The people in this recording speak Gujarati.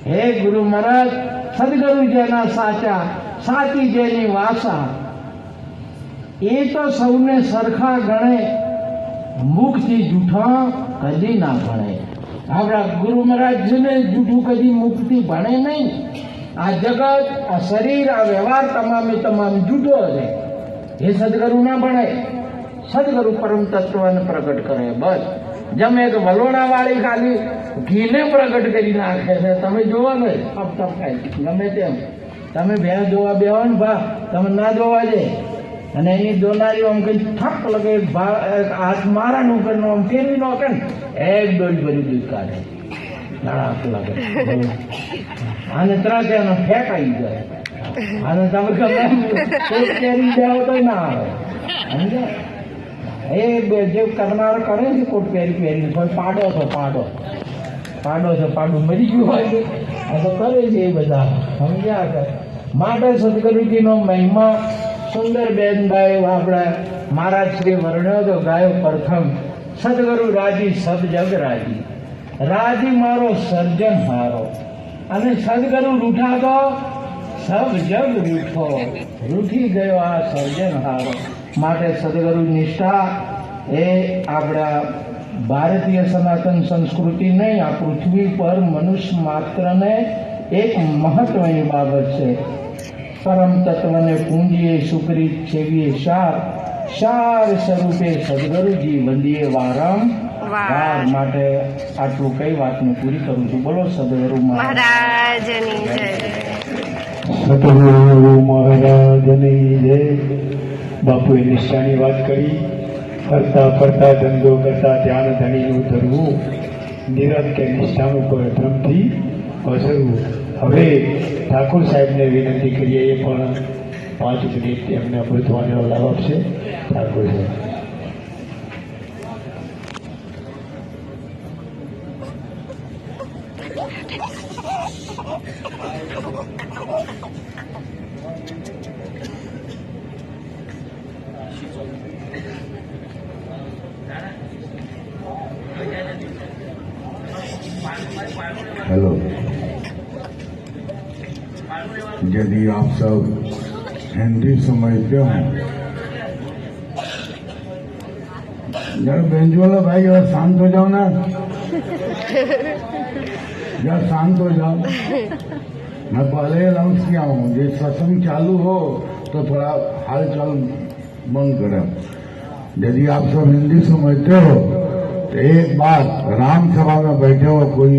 હે ગુરુ મહારાજ, સદગુરુ જેના સાચા, સાચી જેની વાસા, એ તો સૌને સરખા ગણે, મુખથી જૂઠા કદી ના ભણે. આપણા ગુરુ મહારાજને જૂઠું કદી મુખથી ભણે નહીં. આ જગત, આ શરીર, આ વ્યવહાર તમામે તમામ જૂઠો છે. એ સદગુરુ ના ભણે. સદગુરુ પરમ તત્વને પ્રગટ કરે. બસ જેમ એક વલોણા વાળી ખાલી ઘીને પ્રગટ કરી નાખે છે. તમે જોવા ને તપ થાય ગમે તેમ. તમે ભેંસ જોવા બેહો ને ભા, તમે ના જોવા જાય. અને એની દોનારીઓ આમ કઈ ઠક લગે, હાથ મારાનું કરનું આમ ફેરવી નાખે ને, એક ડોલ ભરી દૂધ કાઢે, ધડાક લાગે. આને ત્રાસે એનો ફેંક આવી જાય. આને તમે ગમે કેરી જાઓ તો ના આવે. સમજ્યા? એ જે કરનાર કરે છે કોટ પહેરી પહેરીને, કોઈ પાડો છે પાડું મરી ગયું હોય આ તો કરે છે એ બધા. સમજ્યા કે માટે સદગુરુજીનો મહિમા સુંદર બેન ગાયો આપણા મહારાજ શ્રી વર્ણ્યો તો ગાયો પ્રથમ. સદગુરુ રાજી સબ જગ રાજી, રાજી મારો સર્જન હારો. અને સદગુરુ રૂઠા તો સબ જગ રૂઠો, રૂઠી ગયો આ સર્જન હારો. માટે સદગુરુ નિષ્ઠા એ આપણા ભારતીય સનાતન સંસ્કૃતિ નહીં, આ પૃથ્વી પર મનુષ્ય માત્રને એક મહત્વની બાબત છે. પરમ તત્વને પૂંજીએ સુકરી છેવીએ સાર, સાર સ્વરૂપે સદગુરુજી વંદીએ વારંવાર. માટે આટલું કઈ વાતને પૂરી કરું છું. બોલો સદગુરુ મહારાજની જય. સદગુરુ મહારાજની જય. બાપુએ નિષ્ઠાની વાત કરી. ફરતા ફરતા ધંધો કરતા ધ્યાન ધણીનું ધરવું, નિરંતર કે નિષ્ઠાનું પરિભ્રમથી અસરવું. હવે ઠાકોર સાહેબને વિનંતી કરીએ, એ પણ 5 મિનિટ એમને અમૃતવાણીનો લાભ આપશે. ઠાકોર સાહેબ. हेलो, यदि आप सब हिंदी समझते हो, जरा बेंच वाला भाई जरा शांत हो जाओ ना, जरा शांत हो जाओ. मैं पहले अनाउंस किया हूँ, ये सत्संग चालू हो तो थोड़ा हालचाल बंद करें. यदि आप सब हिंदी समझते हो तो एक बात, राम सभा में बैठे हो कोई